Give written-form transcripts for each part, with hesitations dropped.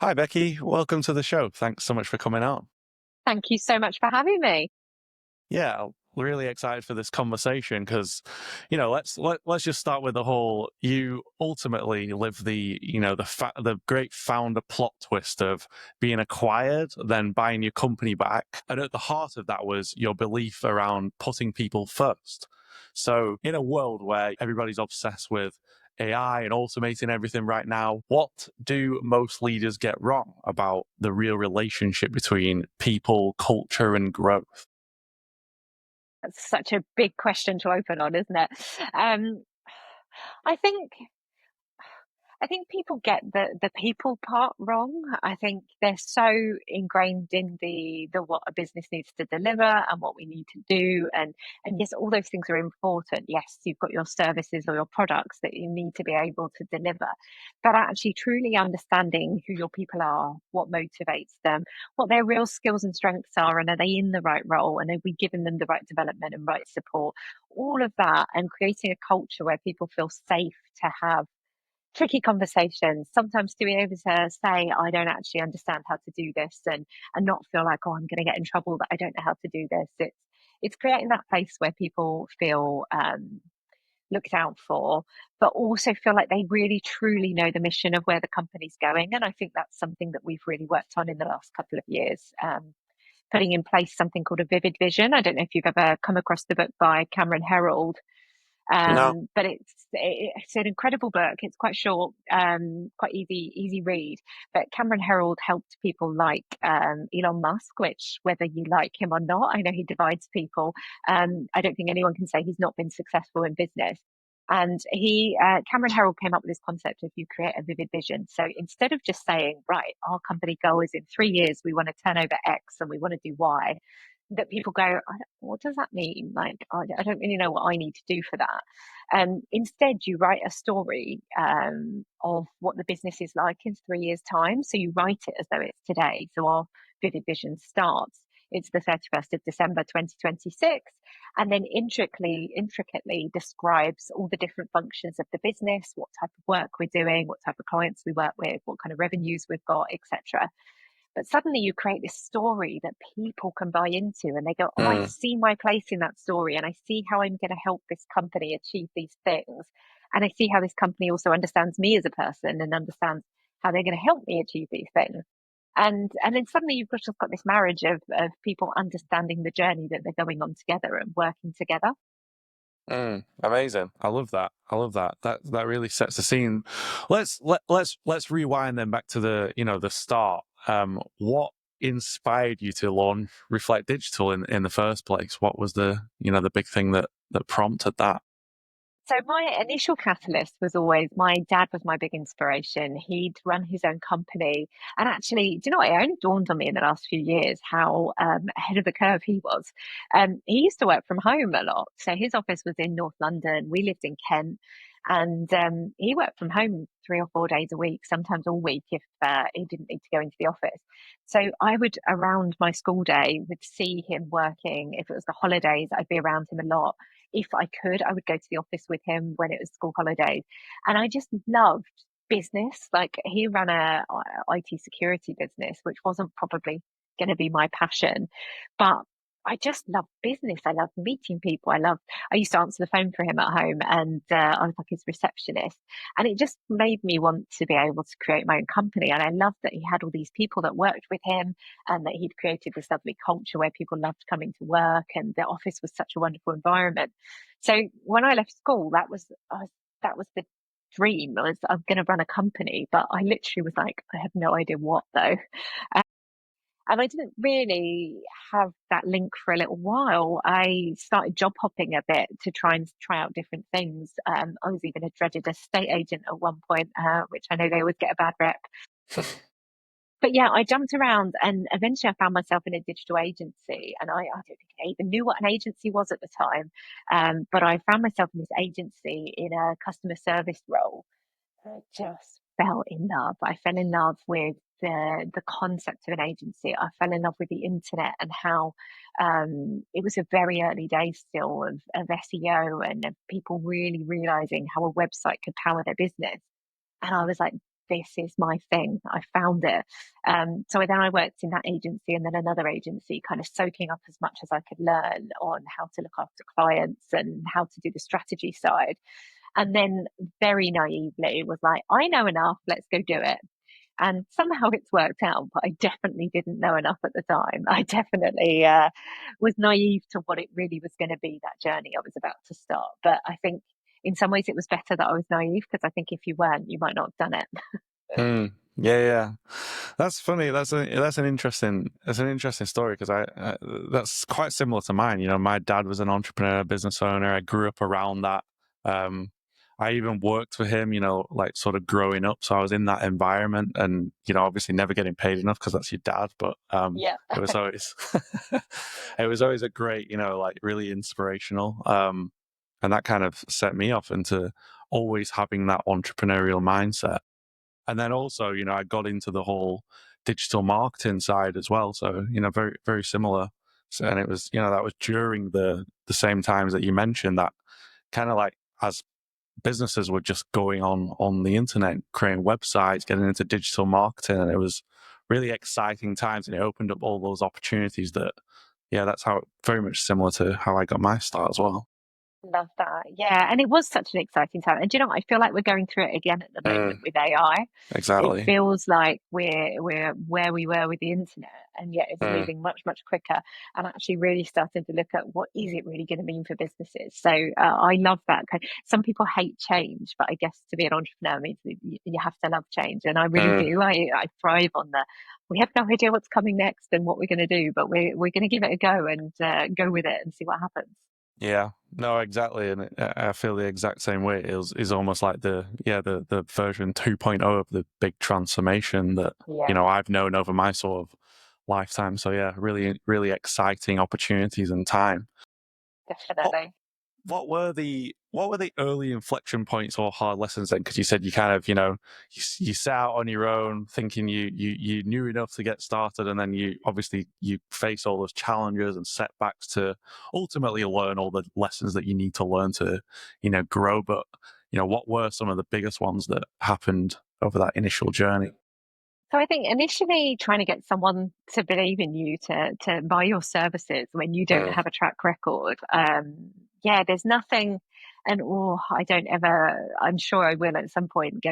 Hi, Becky. Welcome to the show. Thanks so much for coming on. Thank you so much for having me. Yeah, really excited for this conversation because, let's just start with the whole. You ultimately live the great founder plot twist of being acquired, then buying your company back, and at the heart of that was your belief around putting people first. So, in a world where everybody's obsessed with AI and automating everything right now, what do most leaders get wrong about the real relationship between people, culture, and growth? That's such a big question to open on, isn't it? Um, I think I think people get the people part wrong. I think they're so ingrained in the what a business needs to deliver and what we need to do. And yes, all those things are important. Yes, you've got your services or your products that you need to be able to deliver. But actually truly understanding who your people are, what motivates them, what their real skills and strengths are, and are they in the right role? And are we giving them the right development and right support? All of that and creating a culture where people feel safe to have tricky conversations, sometimes to be able to say, I don't actually understand how to do this, and not feel like, oh, I'm going to get in trouble that I don't know how to do this. It's creating that place where people feel looked out for, but also feel like they really truly know the mission of where the company's going. And I think that's something that we've really worked on in the last couple of years. Putting in place something called a vivid vision. I don't know if you've ever come across the book by Cameron Herold, No. but it's an incredible book. It's quite short, quite easy read. But Cameron Herold helped people like Elon Musk, which whether you like him or not, I know he divides people. I don't think anyone can say he's not been successful in business. And Cameron Herold came up with this concept of you create a vivid vision. So instead of just saying, right, our company goal is in 3 years, we want to turn over X and we want to do Y, that people go, what does that mean? Like, I don't really know what I need to do for that. Instead, you write a story of what the business is like in 3 years' time. So you write it as though it's today. So our vivid vision starts. It's the 31st of December 2026, and then intricately describes all the different functions of the business, what type of work we're doing, what type of clients we work with, what kind of revenues we've got, etc. But suddenly you create this story that people can buy into and they go, oh, I Mm. see my place in that story and I see how I'm going to help this company achieve these things. And I see how this company also understands me as a person and understands how they're going to help me achieve these things. And then suddenly you've just got this marriage of people understanding the journey that they're going on together and working together. Amazing. I love that. I love that. That really sets the scene. Let's rewind then back to the start. What inspired you to launch Reflect Digital in the first place? What was the big thing that prompted that? So my initial catalyst was always my dad was my big inspiration. He'd run his own company, and actually, do you know what? It only dawned on me in the last few years how ahead of the curve he was. He used to work from home a lot, so his office was in North London. We lived in Kent, and he worked from home 3 or 4 days a week, sometimes all week if he didn't need to go into the office. So I would, around my school day, would see him working. If it was the holidays, I'd be around him a lot. If I could, I would go to the office with him when it was school holidays. And I just loved business. Like he ran a IT security business, which wasn't probably going to be my passion, but I just love business. I love meeting people. I used to answer the phone for him at home and I was like his receptionist. And it just made me want to be able to create my own company. And I loved that he had all these people that worked with him and that he'd created this lovely culture where people loved coming to work and the office was such a wonderful environment. So when I left school, that was the dream. Was I'm going to run a company, but I literally was like, I have no idea what though. And I didn't really have that link for a little while. I started job hopping a bit to try out different things. I was even a dreaded estate agent at one point, which I know they always get a bad rep. But yeah, I jumped around and eventually I found myself in a digital agency. And I don't think I even knew what an agency was at the time. But I found myself in this agency in a customer service role. I just fell in love. I fell in love with the concept of an agency. I fell in love with the internet and how it was a very early day still of SEO and of people really realizing how a website could power their business. And I was like this is my thing. I found it. So then I worked in that agency and then another agency, kind of soaking up as much as I could learn on how to look after clients and how to do the strategy side. And then very naively was like, I know enough, let's go do it. And somehow it's worked out, but I definitely didn't know enough at the time. I definitely was naive to what it really was going to be, that journey I was about to start. But I think in some ways it was better that I was naive, because I think if you weren't, you might not have done it. Yeah, yeah, that's funny. That's an interesting story, because I that's quite similar to mine. You know, my dad was an entrepreneur, business owner. I grew up around that. Um, I even worked for him. You know, like sort of growing up, so I was in that environment, and you know, obviously never getting paid enough because that's your dad. But Yeah. it was always it was always a great, you know, like really inspirational. And that kind of set me off into always having that entrepreneurial mindset. And then also, you know, I got into the whole digital marketing side as well. So, you know, very, very similar. So, and it was, you know, that was during the same times that you mentioned, that kind of like as businesses were just going on the internet, creating websites, getting into digital marketing. And it was really exciting times, and it opened up all those opportunities that, yeah, that's how very much similar to how I got my start as well. Love that. Yeah. And it was such an exciting time. And do you know what? I feel like we're going through it again at the moment Mm, with AI. It exactly. feels like we're where we were with the internet, and yet it's Mm, moving much, much quicker, and actually really starting to look at what is it really going to mean for businesses. So I love that. Some people hate change, but I guess to be an entrepreneur means that you have to love change. And I really mm. do. I thrive on the, we have no idea what's coming next and what we're going to do, but we're going to give it a go and go with it and see what happens. Yeah, no, exactly, and I feel the exact same way. Is almost like the version 2.0 of the big transformation that, you Yeah, know, I've known over my sort of lifetime. So yeah, really really exciting opportunities and time. What definitely. what were the early inflection points or hard lessons then? Because you said you kind of, you know, you set out on your own thinking you knew enough to get started, and then you obviously you face all those challenges and setbacks to ultimately learn all the lessons that you need to learn to, you know, grow. But you know, what were some of the biggest ones that happened over that initial journey? So I think initially trying to get someone to believe in you, to buy your services when you don't Mm, have a track record. Yeah, there's nothing, and oh, I don't ever. I'm sure I will at some point go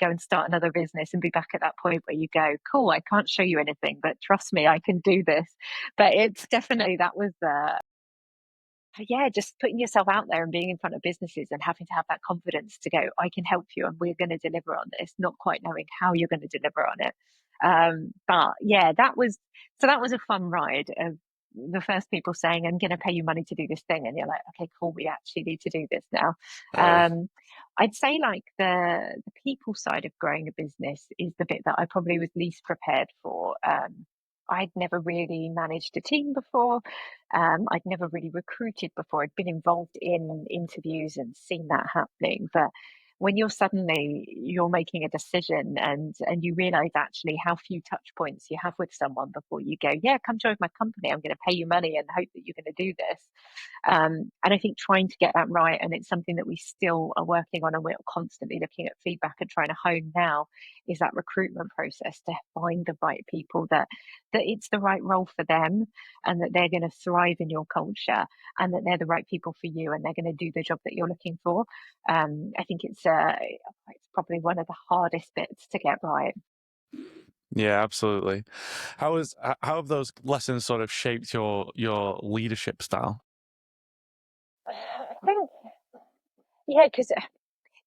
and start another business and be back at that point where you go, cool, I can't show you anything, but trust me, I can do this. But it's definitely, that was yeah, just putting yourself out there and being in front of businesses and having to have that confidence to go, I can help you and we're going to deliver on this, not quite knowing how you're going to deliver on it. But yeah, that was a fun ride of the first people saying, I'm going to pay you money to do this thing. And you're like, okay, cool, we actually need to do this now. uh, Um, I'd say like the people side of growing a business is the bit that I probably was least prepared for. I'd never really managed a team before. I'd never really recruited before. I'd been involved in interviews and seen that happening. But when you're making a decision and you realize actually how few touch points you have with someone before you go, yeah, come join my company. I'm going to pay you money and hope that you're going to do this. And I think trying to get that right, and it's something that we still are working on, and we're constantly looking at feedback and trying to hone now, is that recruitment process to find the right people, that it's the right role for them, and that they're going to thrive in your culture, and that they're the right people for you, and they're going to do the job that you're looking for. I think it's probably one of the hardest bits to get right. yeah, absolutely. How have those lessons sort of shaped your leadership style? I think, yeah, because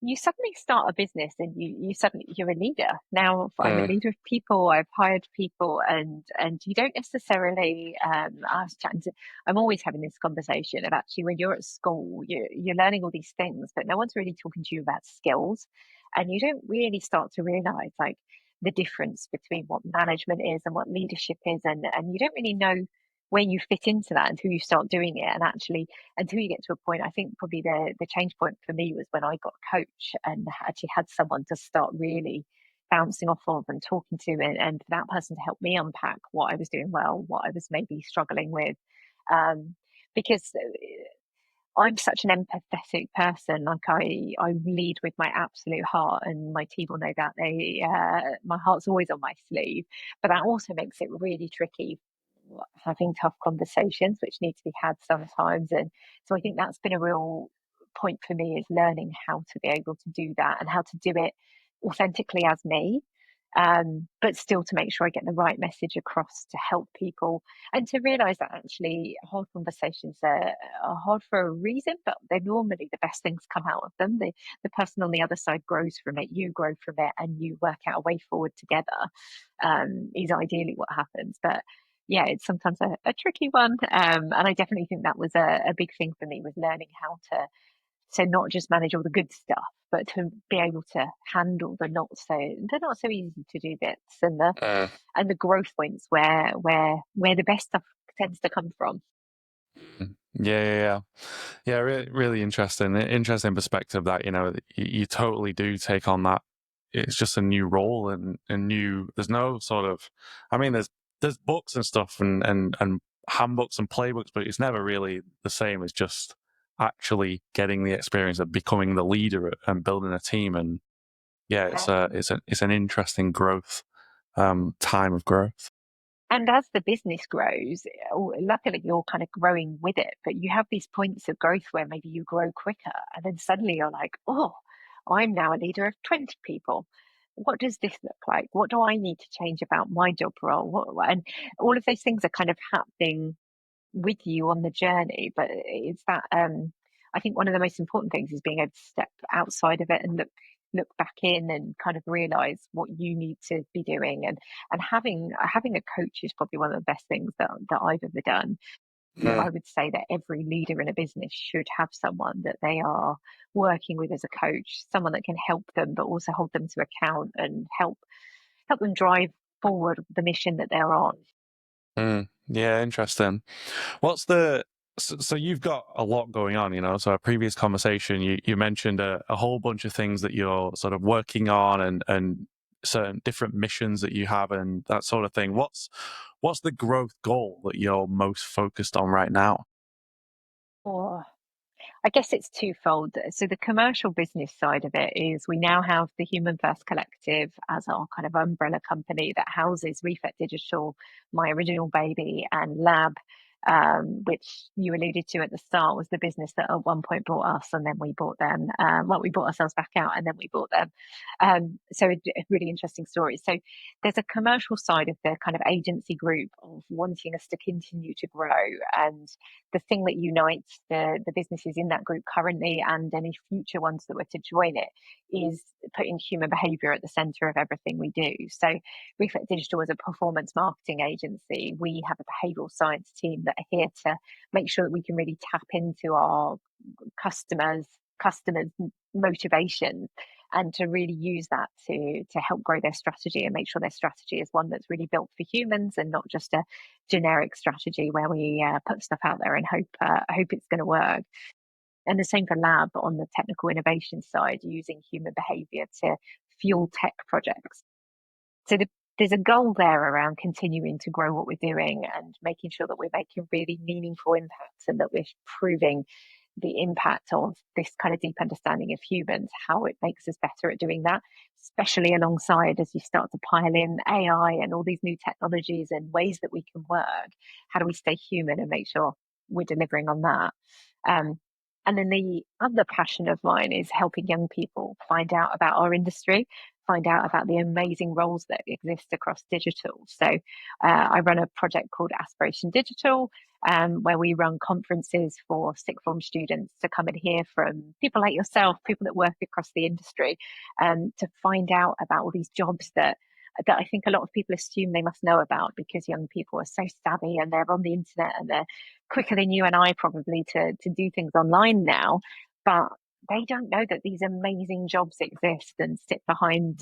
you suddenly start a business and you suddenly you're a leader. Now I'm a Mm, leader of people, I've hired people, and you don't necessarily I was chatting to, I'm always having this conversation of actually when you're at school, you're learning all these things, but no one's really talking to you about skills. And you don't really start to realize like the difference between what management is and what leadership is, and you don't really know where you fit into that until you start doing it. And actually, until you get to a point, I think probably the change point for me was when I got a coach and actually had someone to start really bouncing off of and talking to, and for that person to help me unpack what I was doing well, what I was maybe struggling with. Um, because I'm such an empathetic person. Like I lead with my absolute heart, and my team will know that. My heart's always on my sleeve. But that also makes it really tricky having tough conversations, which need to be had sometimes. And so I think that's been a real point for me, is learning how to be able to do that and how to do it authentically as me. But still to make sure I get the right message across to help people, and to realize that actually hard conversations are hard for a reason, but they're normally the best things come out of them. The person on the other side grows from it, you grow from it, and you work out a way forward together, is ideally what happens. But yeah, it's sometimes a tricky one. And I definitely think that was a big thing for me, was learning how to not just manage all the good stuff, but to be able to handle the not so easy to do bits, and the growth points where the best stuff tends to come from. Yeah. Really, really interesting perspective that, you totally do take on that. It's just a new role and new. There's no sort of, I mean, there's books and stuff and handbooks and playbooks, but it's never really the same as just actually getting the experience of becoming the leader and building a team. And yeah, it's an interesting growth, time of growth. And as the business grows, luckily you're kind of growing with it, but you have these points of growth where maybe you grow quicker, and then suddenly you're like, oh, I'm now a leader of 20 people. What does this look like? What do I need to change about my job role? And all of those things are kind of happening with you on the journey. But it's that I think one of the most important things is being able to step outside of it and look back in and kind of realize what you need to be doing. And having a coach is probably one of the best things that I've ever done. I would say that every leader in a business should have someone that they are working with as a coach, someone that can help them, but also hold them to account and help them drive forward the mission that they're on. Yeah, interesting. What's the so you've got a lot going on, So a previous conversation, you mentioned a whole bunch of things that you're sort of working on and certain different missions that you have and that sort of thing. What's the growth goal that you're most focused on right now? Or I guess it's twofold. So the commercial business side of it is we now have the Human First Collective as our kind of umbrella company that houses Reflect Digital, my original baby, and Lab, which you alluded to at the start, was the business that at one point bought us, and then we bought them. Well, we bought ourselves back out, and then we bought them. So a really interesting story. So there's a commercial side of the kind of agency group of wanting us to continue to grow, and the thing that unites the businesses in that group currently and any future ones that were to join it is putting human behavior at the center of everything we do. So Reflect Digital is a performance marketing agency. We have a behavioral science team that are here to make sure that we can really tap into our customers motivation, and to really use that to help grow their strategy and make sure their strategy is one that's really built for humans and not just a generic strategy where we put stuff out there and hope it's going to work. And the same for Lab on the technical innovation side, using human behavior to fuel tech projects. So there's a goal there around continuing to grow what we're doing and making sure that we're making really meaningful impacts, and that we're proving the impact of this kind of deep understanding of humans, how it makes us better at doing that, especially alongside as you start to pile in AI and all these new technologies and ways that we can work. How do we stay human and make sure we're delivering on that? Um, and then the other passion of mine is helping young people find out about our industry, find out about the amazing roles that exist across digital. So I run a project called Aspiration Digital, where we run conferences for sixth form students to come and hear from people like yourself, people that work across the industry, to find out about all these jobs that I think a lot of people assume they must know about, because young people are so savvy and they're on the internet and they're quicker than you and I probably to do things online now. But they don't know that these amazing jobs exist and sit behind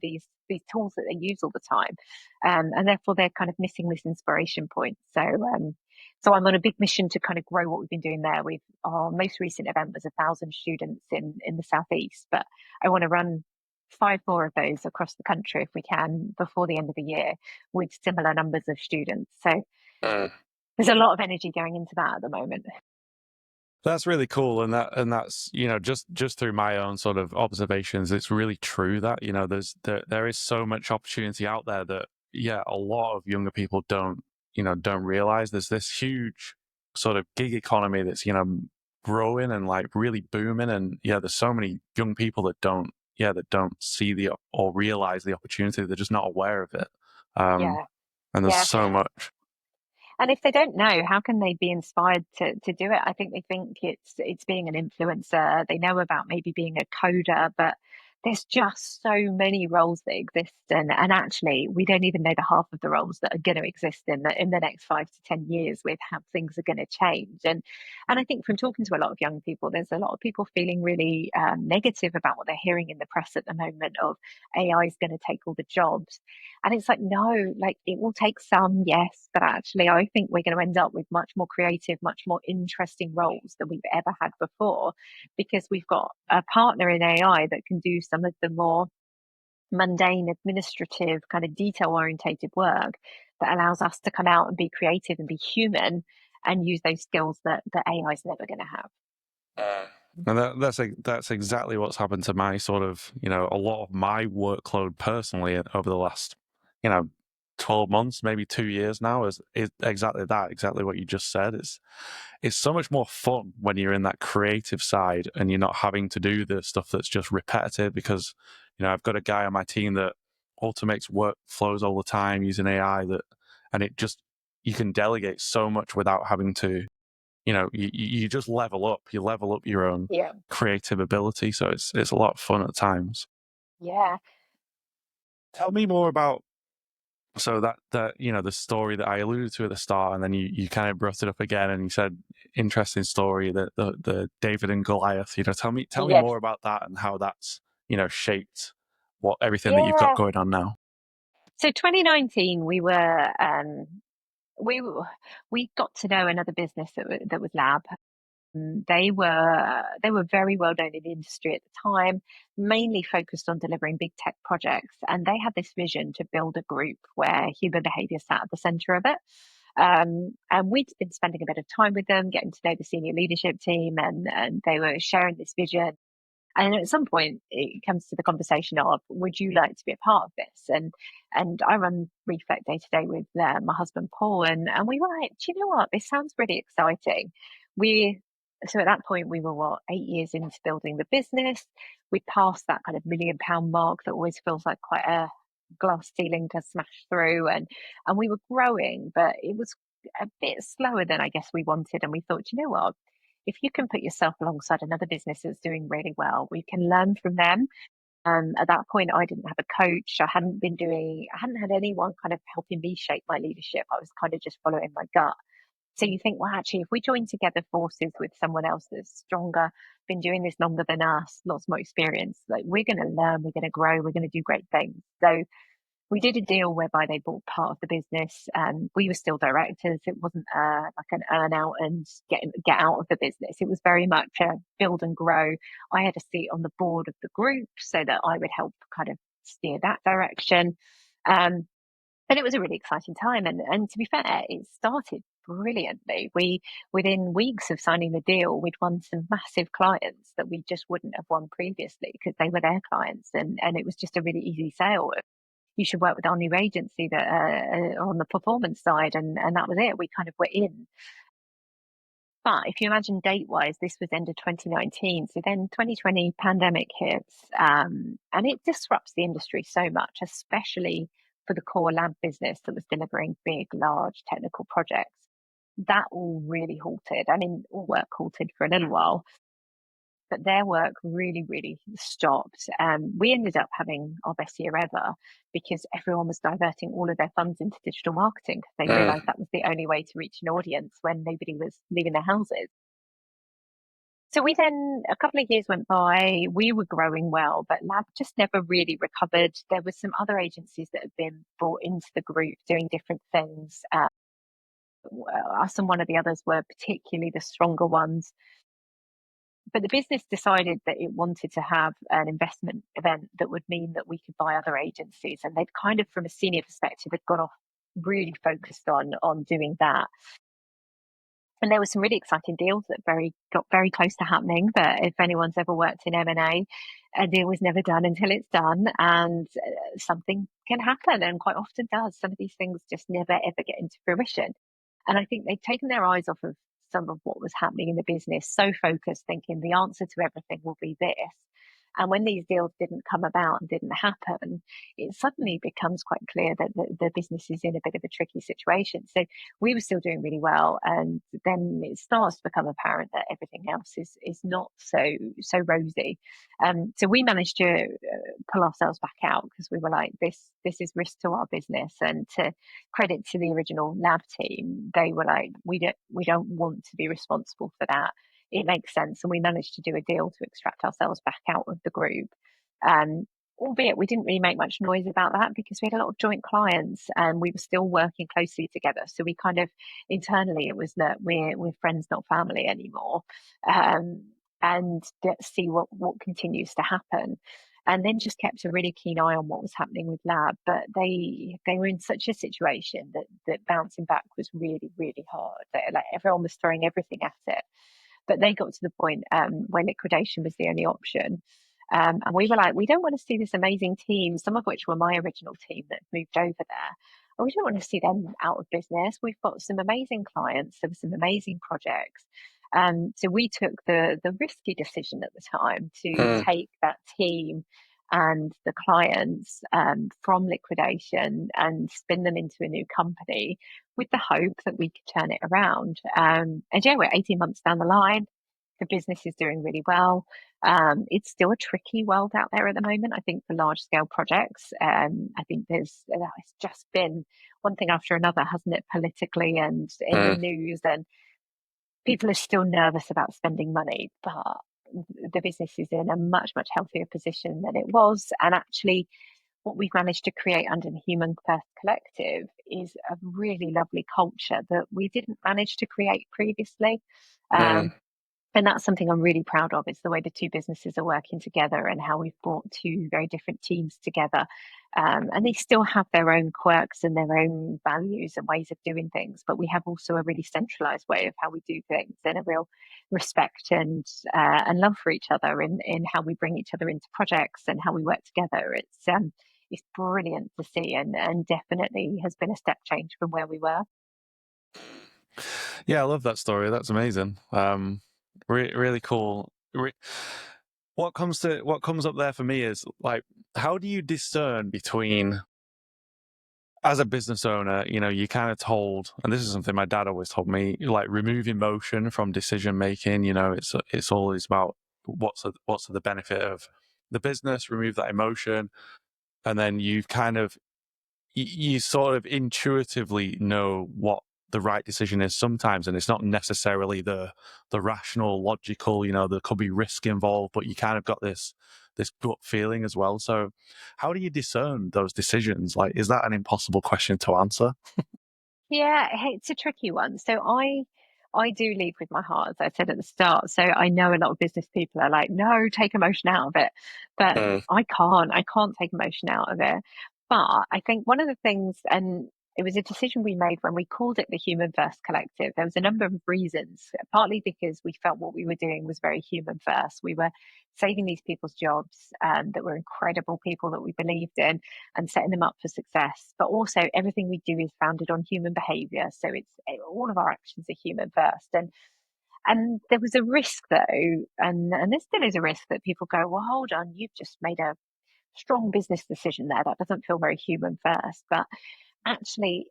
these tools that they use all the time, and therefore they're kind of missing this inspiration point. So I'm on a big mission to kind of grow what we've been doing there. Our most recent event was 1,000 students in the southeast, but I want to run 5 more of those across the country if we can before the end of the year, with similar numbers of students. So Mm. there's a lot of energy going into that at the moment. That's really cool, and that's just through my own sort of observations, it's really true that there is so much opportunity out there that a lot of younger people don't realize. There's this huge sort of gig economy that's growing and like really booming, and there's so many young people that don't see the or realize the opportunity. They're just not aware of it, Yeah, and there's yeah. so much. And if they don't know, how can they be inspired to do it? I think they think it's being an influencer. They know about maybe being a coder, but there's just so many roles that exist, and actually we don't even know the half of the roles that are going to exist in the next 5 to 10 years with how things are going to change. And I think from talking to a lot of young people, there's a lot of people feeling really negative about what they're hearing in the press at the moment of AI is going to take all the jobs. And it's like, no, like it will take some, yes, but actually, I think we're going to end up with much more creative, much more interesting roles than we've ever had before, because we've got a partner in AI that can do some of the more mundane, administrative, kind of detail orientated work that allows us to come out and be creative and be human and use those skills that AI is never going to have. And that's exactly what's happened to my sort of, a lot of my workload personally over the last, you know, 12 months, maybe 2 years now is exactly that, exactly what you just said. It's so much more fun when you're in that creative side and you're not having to do the stuff that's just repetitive because, I've got a guy on my team that automates workflows all the time using AI and it just, you can delegate so much without having to you just level up. You level up your own Yeah. creative ability, so it's a lot of fun at times. Yeah. Tell me more about so that the story that I alluded to at the start, and then you kind of brought it up again, and you said interesting story that the David and Goliath. Tell me Yes. more about that and how that's shaped what everything that you've got Yeah. going on now. So 2019, we we got to know another business that was Lab. They were very well known in the industry at the time, mainly focused on delivering big tech projects, and they had this vision to build a group where human behavior sat at the center of it. And we'd been spending a bit of time with them, getting to know the senior leadership team, and they were sharing this vision. And at some point, it comes to the conversation of, would you like to be a part of this? And I run Reflect day to day with my husband Paul, and we were like, do you know what? This sounds really exciting. We so at that point we were 8 years into building the business. We passed that kind of £1 million mark that always feels like quite a glass ceiling to smash through, and we were growing, but it was a bit slower than I guess we wanted. And we thought, you know what? If you can put yourself alongside another business that's doing really well, we can learn from them. At that point, I didn't have a coach. I hadn't had anyone kind of helping me shape my leadership. I was kind of just following my gut. So you think, well, actually, if we join together forces with someone else that's stronger, been doing this longer than us, lots more experience, like we're going to learn, we're going to grow, we're going to do great things. So we did a deal whereby they bought part of the business. We were still directors. It wasn't like an earn out and get out of the business. It was very much a build and grow. I had a seat on the board of the group so that I would help kind of steer that direction. Um, and it was a really exciting time. And to be fair, it started brilliantly. Within weeks of signing the deal, we'd won some massive clients that we just wouldn't have won previously because they were their clients, and it was just a really easy sale. You should work with our new agency that on the performance side, and that was it. We kind of were in. But if you imagine date wise, this was end of 2019. So then 2020 pandemic hits, and it disrupts the industry so much, especially for the core lab business that was delivering big, large technical projects. That all really halted. I mean, all work halted for a little while, but their work really, really stopped. We ended up having our best year ever because everyone was diverting all of their funds into digital marketing because they realized that was the only way to reach an audience when nobody was leaving their houses. So we then, a couple of years went by, we were growing well, but Lab just never really recovered. There were some other agencies that had been brought into the group doing different things. Us and one of the others were particularly the stronger ones. But the business decided that it wanted to have an investment event that would mean that we could buy other agencies. And they'd kind of, from a senior perspective, had gone off really focused on doing that. And there were some really exciting deals that got very close to happening. But if anyone's ever worked in M&A, a deal was never done until it's done, and something can happen, and quite often does. Some of these things just never ever get into fruition. And I think they've taken their eyes off of some of what was happening in the business, so focused, thinking the answer to everything will be this. And when these deals didn't come about and didn't happen, it suddenly becomes quite clear that the business is in a bit of a tricky situation. So we were still doing really well, and then it starts to become apparent that everything else is not so rosy. So we managed to pull ourselves back out, because we were like, this is risk to our business. And to credit to the original lab team, they were like, we don't want to be responsible for that. It makes sense. And we managed to do a deal to extract ourselves back out of the group. Um, Albeit we didn't really make much noise about that, because we had a lot of joint clients and we were still working closely together. So we kind of internally, it was that we're friends, not family anymore. And let's see what continues to happen. And then just kept a really keen eye on what was happening with Lab. But they were in such a situation that bouncing back was really, really hard. Like, everyone was throwing everything at it. But they got to the point where liquidation was the only option. And we were like, we don't want to see this amazing team, some of which were my original team that moved over there. And we don't want to see them out of business. We've got some amazing clients. There were some amazing projects. So we took the risky decision at the time to Mm, take that team and the clients from liquidation and spin them into a new company, with the hope that we could turn it around. And yeah, we're 18 months down the line. The business is doing really well. It's still a tricky world out there at the moment, I think, for large scale projects. I think it's just been one thing after another, hasn't it, politically and in the mm, news, and people are still nervous about spending money, but the business is in a much, much healthier position than it was. And actually, what we've managed to create under the Human First Collective is a really lovely culture that we didn't manage to create previously. mm. Um, and that's something I'm really proud of, is the way the two businesses are working together and how we've brought two very different teams together. And they still have their own quirks and their own values and ways of doing things, but we have also a really centralized way of how we do things, and a real respect and love for each other in how we bring each other into projects and how we work together. It's brilliant to see, and definitely has been a step change from where we were. Yeah, I love that story. That's amazing. Really cool. What comes up there for me is, like, how do you discern between, as a business owner, you kind of told, and this is something my dad always told me, like, remove emotion from decision making. It's always about what's the benefit of the business. Remove that emotion, and then you sort of intuitively know what the right decision is sometimes, and it's not necessarily the rational, logical. There could be risk involved, but you kind of got this gut feeling as well. So how do you discern those decisions? Like, is that an impossible question to answer? Yeah, it's a tricky one. So I do lead with my heart, as I said at the start. So I know a lot of business people are like, no, take emotion out of it. But Mm, I can't take emotion out of it. But I think one of the things, and it was a decision we made when we called it the Human First Collective. There was a number of reasons, partly because we felt what we were doing was very human first. We were saving these people's jobs, that were incredible people that we believed in, and setting them up for success. But also, everything we do is founded on human behavior. So all of our actions are human first. And there was a risk, though, and there still is a risk, that people go, well, hold on, you've just made a strong business decision there. That doesn't feel very human first. But actually,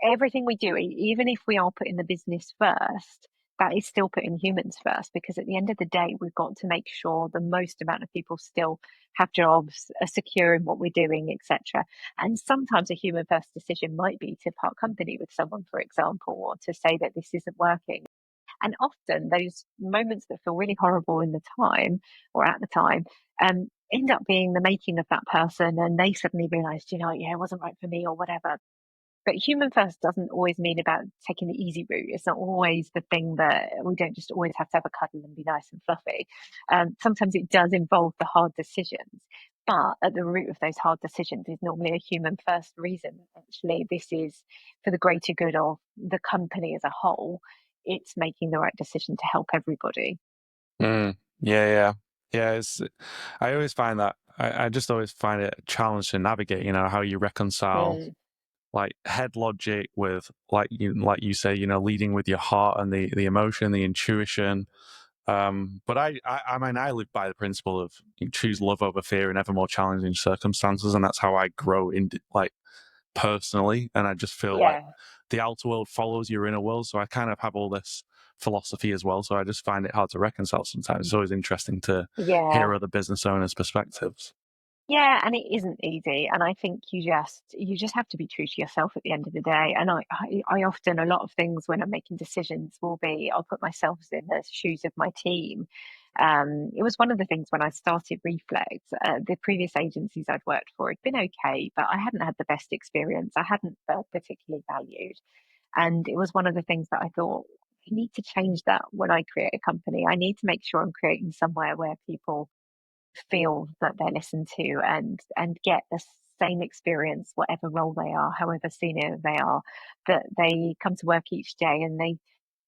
everything we do, even if we are putting the business first, that is still putting humans first, because at the end of the day, we've got to make sure the most amount of people still have jobs, are secure in what we're doing, etc. And sometimes a human first decision might be to part company with someone, for example, or to say that this isn't working. And often those moments that feel really horrible in the time, or at the time, end up being the making of that person, and they suddenly realize, yeah, it wasn't right for me, or whatever. But human first doesn't always mean about taking the easy route. It's not always the thing that we don't just always have to have a cuddle and be nice and fluffy. Sometimes it does involve the hard decisions. But at the root of those hard decisions is normally a human first reason. Actually, this is for the greater good of the company as a whole. it's making the right decision to help everybody. Mm. Yeah. It's I always find that I just always find it a challenge to navigate. How you reconcile Mm. like head logic with like you say, leading with your heart and the emotion, the intuition. But I mean, I live by the principle of you choose love over fear in ever more challenging circumstances, and that's how I grow in like personally. And I just feel like Yeah. the outer world follows your inner world, so I kind of have all this philosophy as well. So I just find it hard to reconcile sometimes. It's always interesting to Yeah. hear other business owners' perspectives. Yeah, and it isn't easy. And I think you just have to be true to yourself at the end of the day. And I often, a lot of things when I'm making decisions will be, I'll put myself in the shoes of my team. It was one of the things when I started Reflect, the previous agencies I'd worked for had been okay, but I hadn't had the best experience. I hadn't felt particularly valued. And it was one of the things that I thought, I need to change that when I create a company. I need to make sure I'm creating somewhere where people feel that they're listened to and get the same experience, whatever role they are, however senior they are, that they come to work each day and they,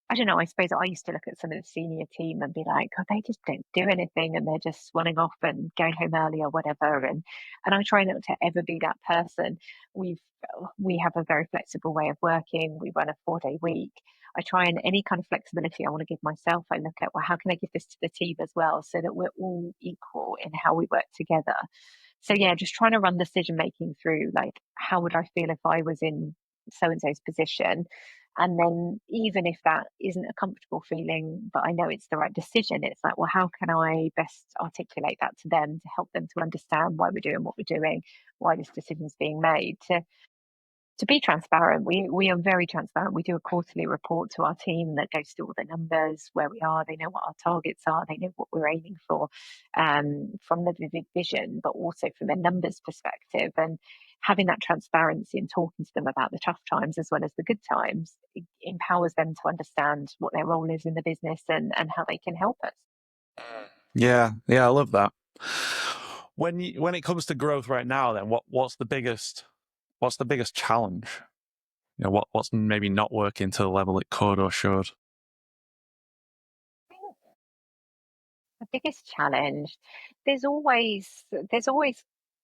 I don't know, I suppose I used to look at some of the senior team and be like, oh, they just don't do anything and they're just swanning off and going home early or whatever. And I try not to ever be that person. We've we have a very flexible way of working. We run a 4-day week. I try and any kind of flexibility I want to give myself, I look at, well, how can I give this to the team as well so that we're all equal in how we work together? So yeah, just trying to run decision making through like how would I feel if I was in so and so's position, and then even if that isn't a comfortable feeling, but I know it's the right decision, it's like, well, how can I best articulate that to them to help them to understand why we're doing what we're doing, why this decision's being made, to be transparent. We are very transparent. We do a quarterly report to our team that goes through all the numbers, where we are. They know what our targets are. They know what we're aiming for, from the vivid vision, but also from a numbers perspective. And having that transparency and talking to them about the tough times as well as the good times, it empowers them to understand what their role is in the business and how they can help us. Yeah, I love that. When it comes to growth right now, then what's the biggest challenge? What's maybe not working to the level it could or should? The biggest challenge, there's always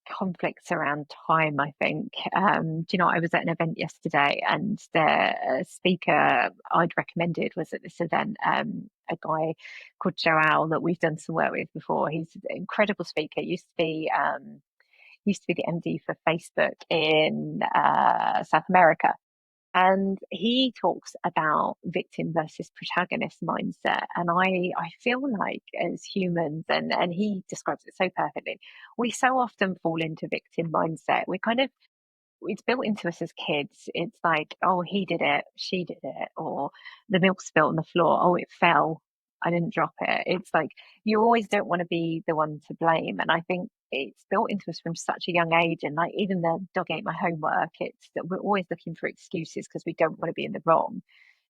conflicts around time, I think. Do you know, I was at an event yesterday and the speaker I'd recommended was at this event, a guy called Joao that we've done some work with before. He's an incredible speaker. Used to be the MD for Facebook in South America. And he talks about victim versus protagonist mindset. And I feel like as humans, and he describes it so perfectly, we so often fall into victim mindset. We kind of, it's built into us as kids. It's like, oh, he did it, she did it, or the milk spilt on the floor. Oh, it fell. I didn't drop it. It's like you always don't want to be the one to blame. And I think it's built into us from such a young age. And like even the dog ate my homework, it's that we're always looking for excuses because we don't want to be in the wrong,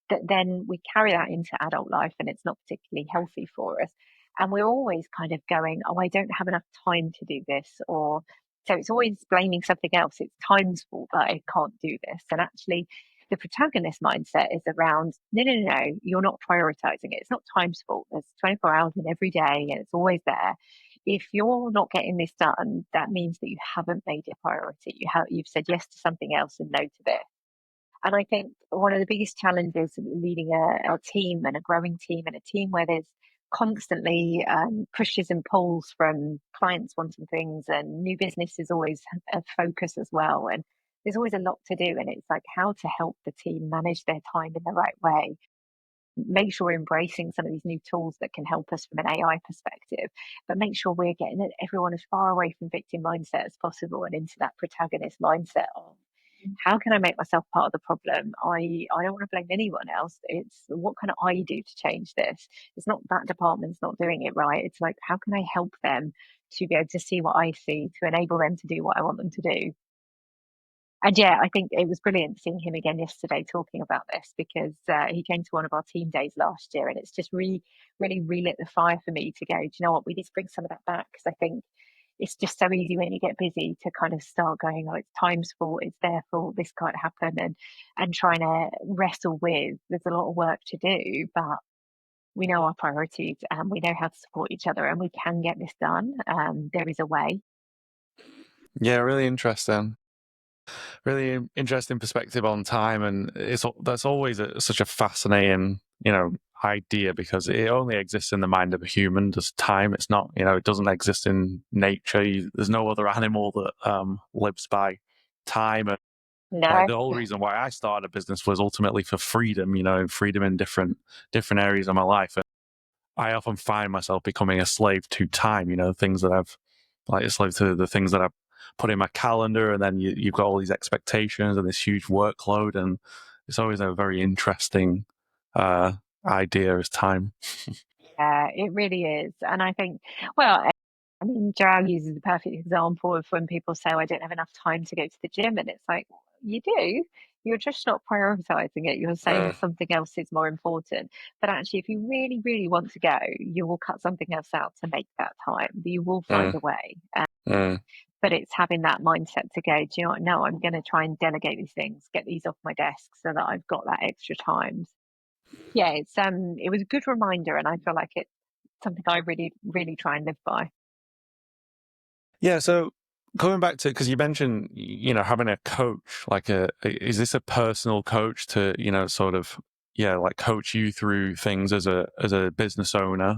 that then we carry that into adult life and it's not particularly healthy for us. And we're always kind of going, oh, I don't have enough time to do this. Or so it's always blaming something else. It's time's fault that I can't do this. And actually, the protagonist mindset is around, no, no, no, no, you're not prioritizing it. It's not time's fault. There's 24 hours in every day and it's always there. If you're not getting this done, that means that you haven't made it a priority. You've said yes to something else and no to this. And I think one of the biggest challenges leading a team and a growing team and a team where there's constantly pushes and pulls from clients wanting things and new business is always a focus as well. And there's always a lot to do. And it's like how to help the team manage their time in the right way, make sure we're embracing some of these new tools that can help us from an AI perspective, but make sure we're getting everyone as far away from victim mindset as possible and into that protagonist mindset of how can I make myself part of the problem? I don't want to blame anyone else. It's what can I do to change this? It's not that department's not doing it right. It's like, how can I help them to be able to see what I see to enable them to do what I want them to do? And yeah, I think it was brilliant seeing him again yesterday talking about this because he came to one of our team days last year and it's just really relit the fire for me to go, do you know what, we need to bring some of that back because I think it's just so easy when you get busy to kind of start going, oh, it's time's fault, it's their fault, this can't happen, and trying to wrestle with there's a lot of work to do, but we know our priorities and we know how to support each other and we can get this done. There is a way. Yeah, really interesting. Really interesting perspective on time, and that's always such a fascinating, idea, because it only exists in the mind of a human. Does time? It's not, it doesn't exist in nature. There's no other animal that lives by time. And like No. the whole reason why I started a business was ultimately for freedom, freedom in different areas of my life. And I often find myself becoming a slave to time, things that I've like a slave to the things that I've put in my calendar, and then you've got all these expectations and this huge workload, and it's always a very interesting uh, idea as time. Yeah, it really is. And I think, well, I mean, Joanne uses the perfect example of when people say, oh, I don't have enough time to go to the gym. And it's like, you do. You're just not prioritizing it. You're saying Uh, something else is more important. But actually, if you really, really want to go, you will cut something else out to make that time. You will find uh, a way. uh, But it's having that mindset to go, do you know what? No, I'm going to try and delegate these things, get these off my desk so that I've got that extra time. Yeah, it was a good reminder, and I feel like it's something I really, really try and live by. yeah. So going back to, because you mentioned, having a coach, like is this a personal coach to, sort of, yeah, like coach you through things as a business owner?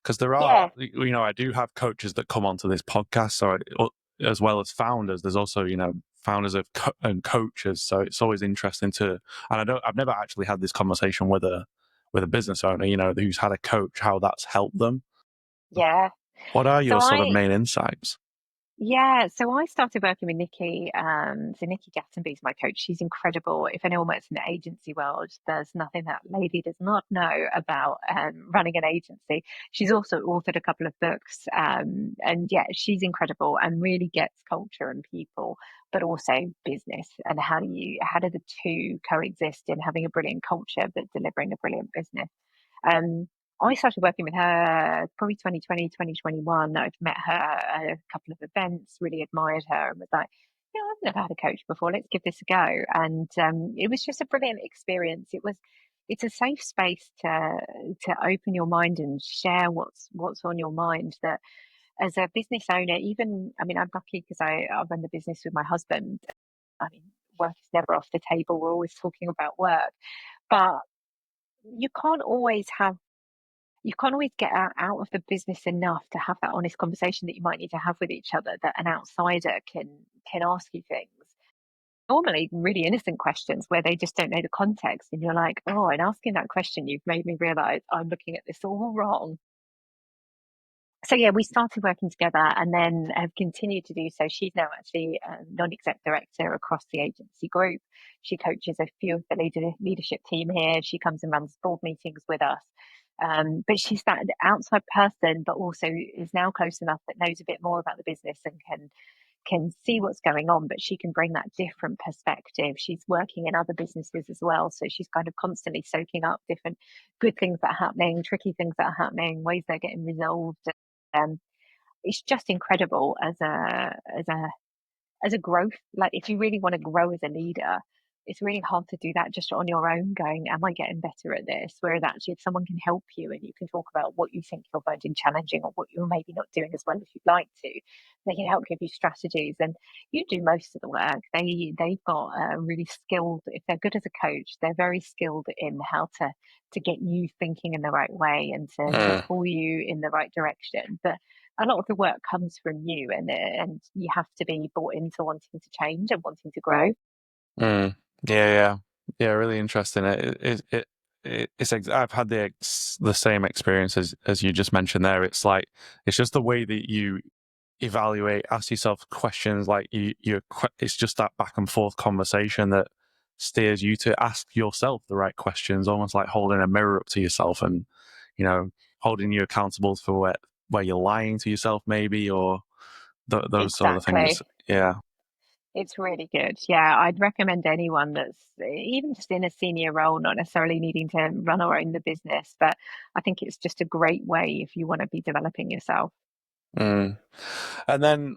Because there are, Yeah, I do have coaches that come onto this podcast, so as well as founders, there's also, founders and coaches. So it's always interesting to, and I've never actually had this conversation with a business owner, who's had a coach, how that's helped them. yeah. What are So your sort of I, main insights? yeah, so I started working with Nikki. So Nikki Gattenby's my coach. She's incredible. If anyone works in the agency world, there's nothing that lady does not know about running an agency. She's also authored a couple of books, and yeah, she's incredible and really gets culture and people, but also business and how do the two coexist in having a brilliant culture but delivering a brilliant business. Um, I started working with her probably 2020, 2021. I've met her at a couple of events, really admired her, and was like, yeah, I've never had a coach before. Let's give this a go. And it was just a brilliant experience. It's a safe space to open your mind and share what's on your mind. That as a business owner, even I mean, I'm lucky because I run the business with my husband. I mean, work is never off the table. We're always talking about work, but you can't always have you can't always get out of the business enough to have that honest conversation that you might need to have with each other, that an outsider can ask you things, normally really innocent questions where they just don't know the context, and you're like, oh, in asking that question you've made me realize I'm looking at this all wrong. So yeah, we started working together and then have continued to do so. She's now actually a non-exec director across the agency group. She coaches a few of the leadership team here. She comes and runs board meetings with us. But she's that outside person, but also is now close enough that knows a bit more about the business and can see what's going on, but she can bring that different perspective. She's working in other businesses as well, so she's kind of constantly soaking up different good things that are happening, tricky things that are happening, ways they're getting resolved. Um, it's just incredible as a growth. Like if you really want to grow as a leader, it's really hard to do that just on your own, going, am I getting better at this? Whereas actually if someone can help you and you can talk about what you think you're finding challenging or what you're maybe not doing as well as you'd like to, they can help give you strategies and you do most of the work. They've got really skilled, if they're good as a coach, they're very skilled in how to get you thinking in the right way and to Uh, pull you in the right direction. But a lot of the work comes from you, and you have to be bought into wanting to change and wanting to grow. mm, yeah, yeah, yeah. Really interesting. I've had the same experience as you just mentioned there. It's like it's just the way that you evaluate, ask yourself questions, like it's just that back and forth conversation that steers you to ask yourself the right questions, almost like holding a mirror up to yourself and, you know, holding you accountable for where you're lying to yourself maybe, or those sort of things. Exactly. Yeah. It's really good. Yeah, I'd recommend anyone that's even just in a senior role, not necessarily needing to run or own the business, but I think it's just a great way if you want to be developing yourself. Mm. And then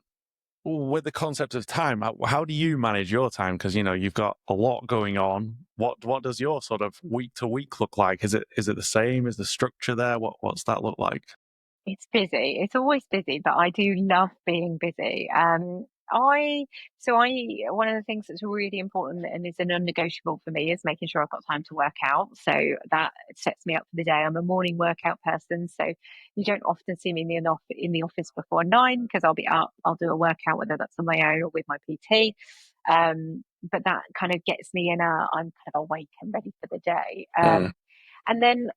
with the concept of time, how do you manage your time? Because you've got a lot going on. What does your sort of week to week look like? Is it the same? Is the structure there? What's that look like? It's busy. It's always busy, but I do love being busy. I so I one of the things that's really important and is a non-negotiable for me is making sure I've got time to work out. So that sets me up for the day. I'm a morning workout person, so you don't often see me in the office before 9 because I'll be up. I'll do a workout, whether that's on my own or with my PT. But that kind of gets me in I'm kind of awake and ready for the day. Mm. And then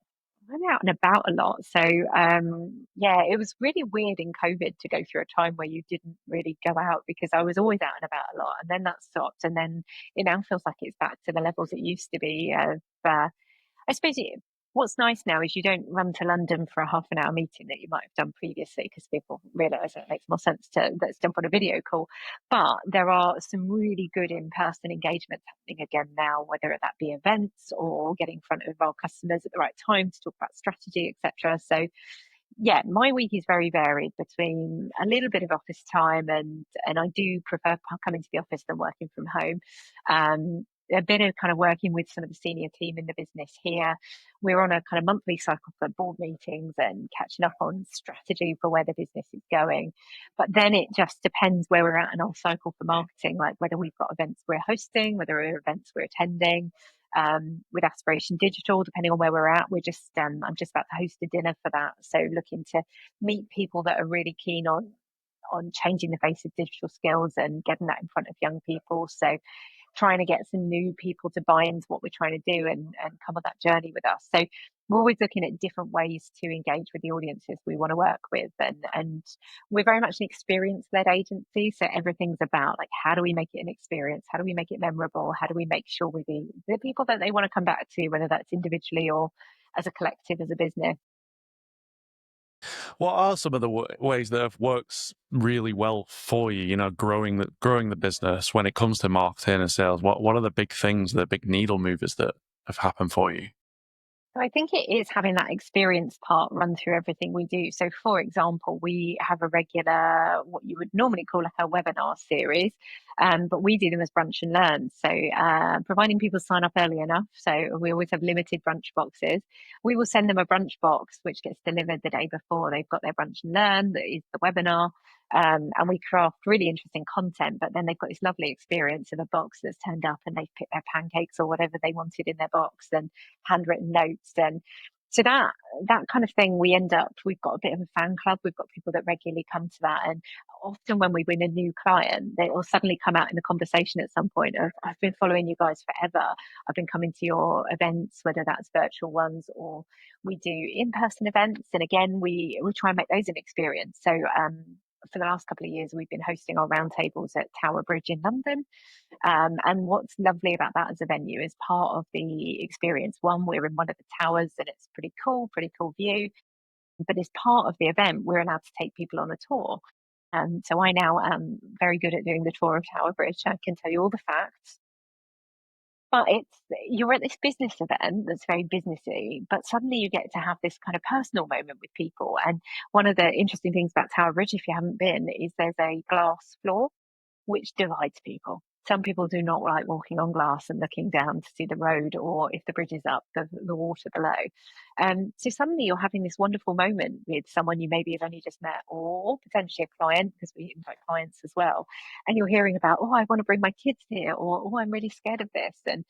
I'm out and about a lot. So, yeah, it was really weird in COVID to go through a time where you didn't really go out because I was always out and about a lot. And then that stopped. And then it now feels like it's back to the levels it used to be of I suppose what's nice now is you don't run to London for a half an hour meeting that you might have done previously because people realise it makes more sense to let's jump on a video call. But there are some really good in-person engagements happening again now, whether that be events or getting in front of our customers at the right time to talk about strategy, etc. So yeah, my week is very varied between a little bit of office time and I do prefer coming to the office than working from home. A bit of kind of working with some of the senior team in the business here. We're on a kind of monthly cycle for board meetings and catching up on strategy for where the business is going. But then it just depends where we're at in our cycle for marketing, like whether we've got events we're hosting, whether there are events we're attending with Aspiration Digital, depending on where we're at. I'm just about to host a dinner for that. So looking to meet people that are really keen on changing the face of digital skills and getting that in front of young people. So trying to get some new people to buy into what we're trying to do and come on that journey with us. So we're always looking at different ways to engage with the audiences we want to work with. And we're very much an experience led agency. So everything's about like, how do we make it an experience? How do we make it memorable? How do we make sure we're the people that they want to come back to, whether that's individually or as a collective, as a business? What are some of the ways that have works really well for you? Growing the business when it comes to marketing and sales. What are the big things, the big needle movers that have happened for you? So I think it is having that experience part run through everything we do. So, for example, we have a regular, what you would normally call like a webinar series, but we do them as brunch and learn. So, providing people sign up early enough. So, we always have limited brunch boxes. We will send them a brunch box, which gets delivered the day before they've got their brunch and learn, that is the webinar. And we craft really interesting content, but then they've got this lovely experience of a box that's turned up and they've picked their pancakes or whatever they wanted in their box and handwritten notes. And so that kind of thing, we've got a bit of a fan club. We've got people that regularly come to that. And often when we win a new client, they will suddenly come out in the conversation at some point of, I've been following you guys forever. I've been coming to your events, whether that's virtual ones or we do in-person events. And again, we try and make those an experience. So for the last couple of years, we've been hosting our roundtables at Tower Bridge in London. And what's lovely about that as a venue is part of the experience. One, we're in one of the towers and it's pretty cool view. But as part of the event, we're allowed to take people on a tour. So I now am very good at doing the tour of Tower Bridge. I can tell you all the facts. But you're at this business event that's very businessy, but suddenly you get to have this kind of personal moment with people. And one of the interesting things about Tower Bridge, if you haven't been, is there's a glass floor which divides people. Some people do not like walking on glass and looking down to see the road, or if the bridge is up, the water below. So suddenly you're having this wonderful moment with someone you maybe have only just met, or potentially a client, because we invite clients as well. And you're hearing about, oh, I want to bring my kids here, or oh, I'm really scared of this. And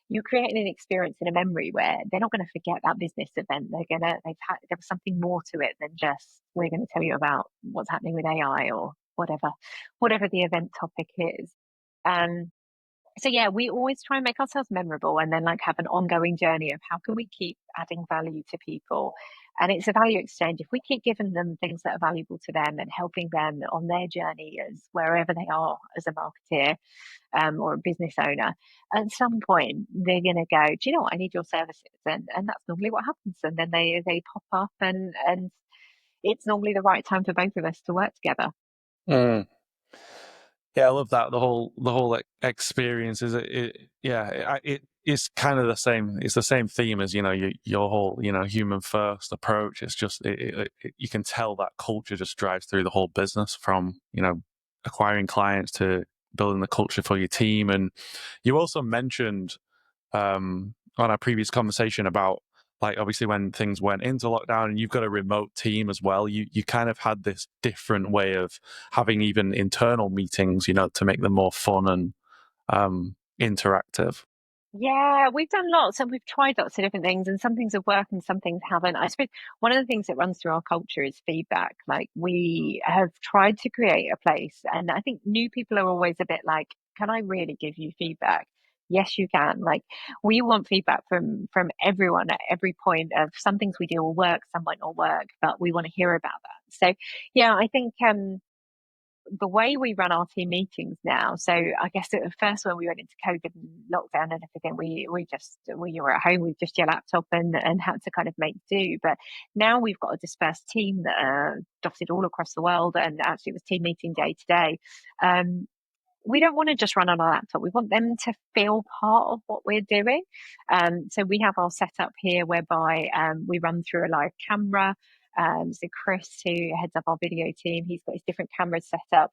you're creating an experience and a memory where they're not going to forget that business event. There was something more to it than just, we're going to tell you about what's happening with AI or whatever the event topic is. Um, so yeah, we always try and make ourselves memorable and then like have an ongoing journey of how can we keep adding value to people. And it's a value exchange. If we keep giving them things that are valuable to them and helping them on their journey as wherever they are as a marketeer, or a business owner, at some point they're going to go, do you know what? I need your services. And that's normally what happens. And then they pop up and it's normally the right time for both of us to work together. Mm. Yeah, I love that. The whole experience is it is kind of the same. It's the same theme as your whole human first approach. It's just you can tell that culture just drives through the whole business from acquiring clients to building the culture for your team. And you also mentioned on our previous conversation about, like, obviously when things went into lockdown and you've got a remote team as well, you kind of had this different way of having even internal meetings, to make them more fun and interactive. Yeah, we've done lots and we've tried lots of different things, and some things have worked and some things haven't. I suppose one of the things that runs through our culture is feedback. Like, we have tried to create a place, and I think new people are always a bit like, can I really give you feedback? Yes, you can. Like, we want feedback from everyone at every point of some things we do will work, some might not work, but we want to hear about that. So yeah, I think the way we run our team meetings now. So I guess at first when we went into COVID and lockdown and everything, we were at home with just your laptop and had to kind of make do. But now we've got a dispersed team that are dotted all across the world, and actually it was team meeting day today. We don't want to just run on our laptop. We want them to feel part of what we're doing. So we have our setup here whereby we run through a live camera. So Chris, who heads up our video team, he's got his different cameras set up.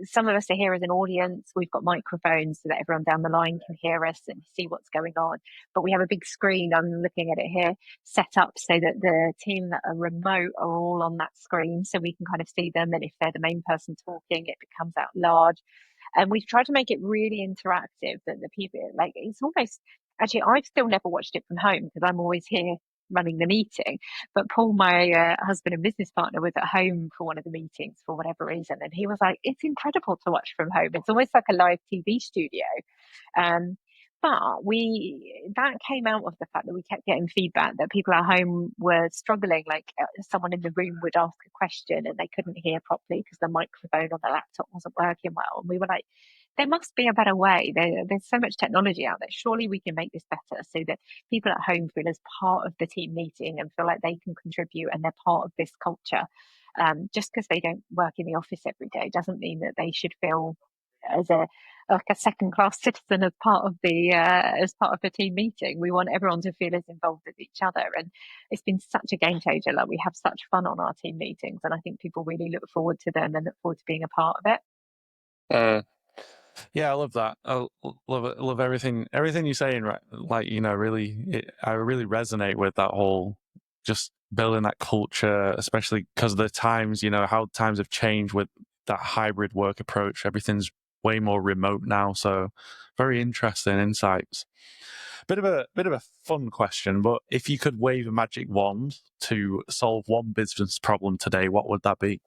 Some of us are here as an audience. We've got microphones so that everyone down the line can hear us and see what's going on. But we have a big screen, I'm looking at it here, set up so that the team that are remote are all on that screen so we can kind of see them. And if they're the main person talking, it becomes out large. And we've tried to make it really interactive that the people, like, it's almost, actually, I've still never watched it from home because I'm always here running the meeting. But Paul, my husband and business partner, was at home for one of the meetings for whatever reason. And he was like, it's incredible to watch from home. It's almost like a live TV studio. Um, but that came out of the fact that we kept getting feedback that people at home were struggling. Like, someone in the room would ask a question and they couldn't hear properly because the microphone on the laptop wasn't working well. And we were like, there must be a better way. There's so much technology out there. Surely we can make this better so that people at home feel as part of the team meeting and feel like they can contribute and they're part of this culture. Just because they don't work in the office every day doesn't mean that they should feel as a like a second class citizen as part of the team meeting. We want everyone to feel as involved as each other, and it's been such a game changer. Like, we have such fun on our team meetings, and I think people really look forward to them and look forward to being a part of it. Uh, yeah, I love that. Love it. Love everything you're saying. Right, like, I really resonate with that whole just building that culture, especially because of the times, how times have changed with that hybrid work approach. Everything's way more remote now, so very interesting insights. Bit of a fun question, but if you could wave a magic wand to solve one business problem today, what would that be?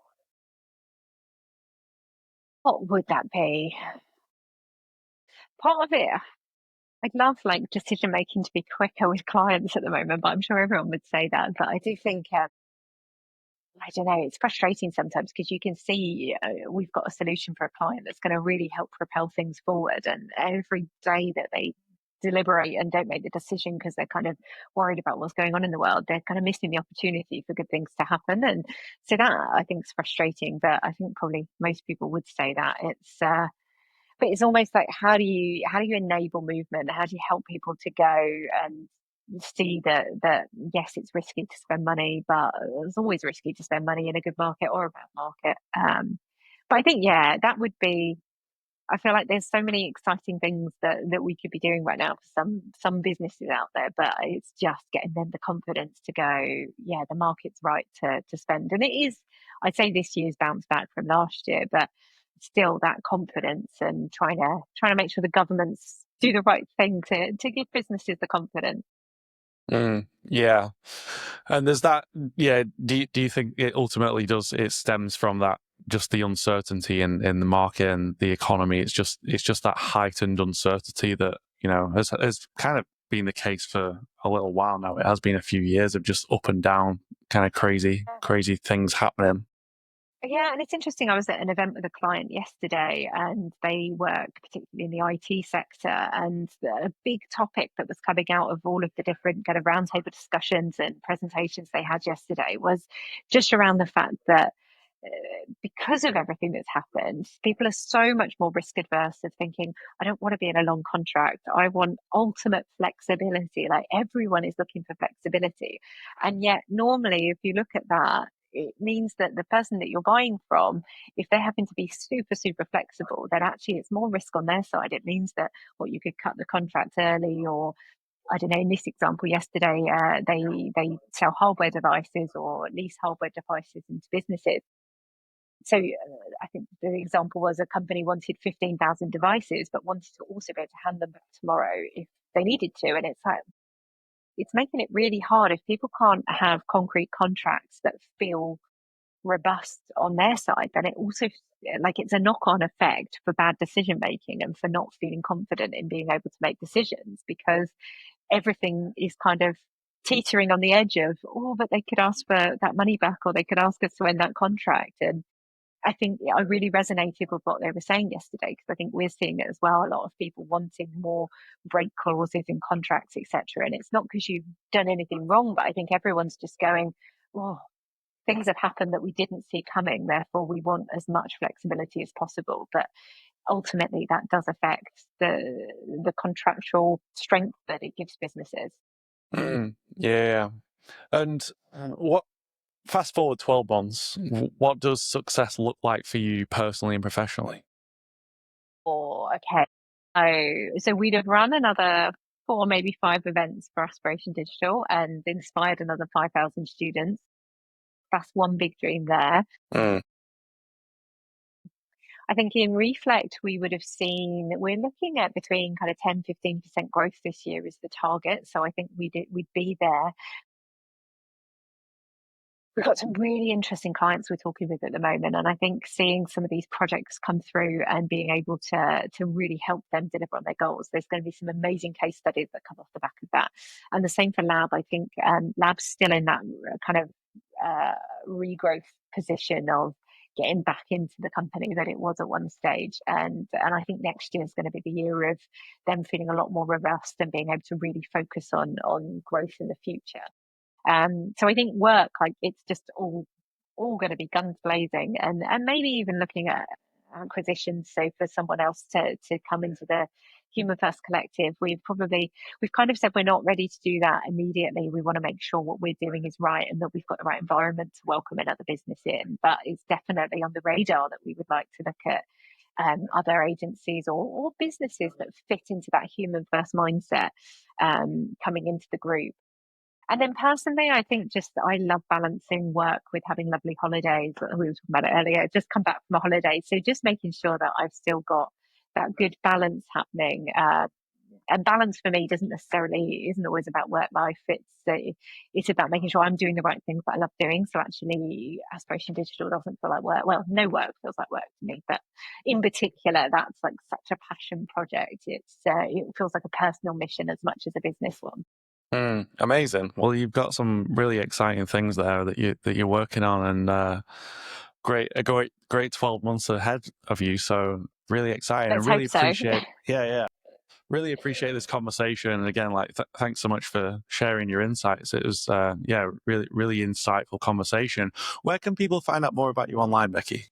What would that be? Part of it, I'd love like decision making to be quicker with clients at the moment, but I'm sure everyone would say that. But I do think I don't know, it's frustrating sometimes because you can see we've got a solution for a client that's going to really help propel things forward. And every day that they deliberate and don't make the decision because they're kind of worried about what's going on in the world, they're kind of missing the opportunity for good things to happen. And so that, I think, is frustrating. But I think probably most people would say that but it's almost like, how do you enable movement? How do you help people to go and see that yes, it's risky to spend money, but it's always risky to spend money in a good market or a bad market. But I think, yeah, that would be. I feel like there's so many exciting things that we could be doing right now for some businesses out there, but it's just getting them the confidence to go, yeah, the market's right to spend. And it is, I'd say this year's bounce back from last year, but still that confidence and trying to make sure the governments do the right thing to give businesses the confidence. Yeah, and there's that. Yeah, do you think it ultimately does? It stems from that, just the uncertainty in the market and the economy. It's just that heightened uncertainty that has kind of been the case for a little while now. It has been a few years of just up and down, kind of crazy things happening. Yeah, and it's interesting. I was at an event with a client yesterday, and they work particularly in the IT sector. And a big topic that was coming out of all of the different kind of roundtable discussions and presentations they had yesterday was just around the fact that because of everything that's happened, people are so much more risk adverse of thinking, I don't want to be in a long contract. I want ultimate flexibility. Like everyone is looking for flexibility. And yet, normally, if you look at that, it means that the person that you're buying from, if they happen to be super, super flexible, then actually it's more risk on their side. It means that you could cut the contract early, or I don't know, in this example yesterday, they sell hardware devices or lease hardware devices into businesses. So I think the example was a company wanted 15,000 devices, but wanted to also be able to hand them back tomorrow if they needed to. And it's like, it's making it really hard if people can't have concrete contracts that feel robust on their side, then it also, like, it's a knock-on effect for bad decision making and for not feeling confident in being able to make decisions, because everything is kind of teetering on the edge of, oh, but they could ask for that money back, or they could ask us to end that contract. And I think I really resonated with what they were saying yesterday, because I think we're seeing it as well. A lot of people wanting more break clauses in contracts, etc. And it's not because you've done anything wrong, but I think everyone's just going, oh, things have happened that we didn't see coming. Therefore, we want as much flexibility as possible. But ultimately, that does affect the contractual strength that it gives businesses. Yeah. And what, fast forward 12 months, what does success look like for you personally and professionally? Okay. So we'd have run another 4, maybe 5 events for Aspiration Digital and inspired another 5,000 students. That's one big dream there. I think in Reflect, we would have seen, we're looking at between kind of 10-15% growth this year is the target. So I think we'd be there. We've got some really interesting clients we're talking with at the moment, and I think seeing some of these projects come through and being able to really help them deliver on their goals, there's going to be some amazing case studies that come off the back of that. And the same for Lab. I think Lab's still in that kind of regrowth position of getting back into the company that it was at one stage, and I think next year is going to be the year of them feeling a lot more robust and being able to really focus on growth in the future. So I think work, like, it's just all going to be guns blazing, and maybe even looking at acquisitions. So for someone else to come into the Human First Collective, we've kind of said we're not ready to do that immediately. We want to make sure what we're doing is right and that we've got the right environment to welcome another business in. But it's definitely on the radar that we would like to look at other agencies or businesses that fit into that human first mindset coming into the group. And then personally, I think just I love balancing work with having lovely holidays. We were talking about it earlier, just come back from a holiday. So just making sure that I've still got that good balance happening. And balance for me isn't always about work life. It's about making sure I'm doing the right things that I love doing. So actually, Aspiration Digital doesn't feel like work. Well, no work feels like work to me, but in particular, that's like such a passion project. It feels like a personal mission as much as a business one. Amazing. Well, you've got some really exciting things there that you're working on, and great 12 months ahead of you. So really exciting. Let's I really hope so. appreciate, yeah, really appreciate this conversation. And again, like, thanks so much for sharing your insights. It was, really insightful conversation. Where can people find out more about you online, Becky?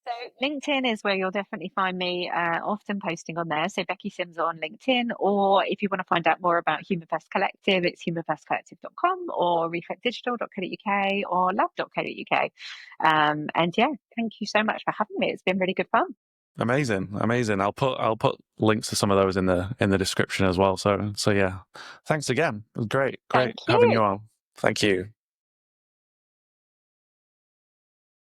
So LinkedIn is where you'll definitely find me, often posting on there. So Becky Simms on LinkedIn, or if you want to find out more about Human First Collective, it's humanfirstcollective.com or reflectdigital.co.uk or lab.co.uk. And yeah, thank you so much for having me. It's been really good fun. Amazing. I'll put links to some of those in the description as well. So yeah, thanks again. It was great Thank having you you. on. Thank you.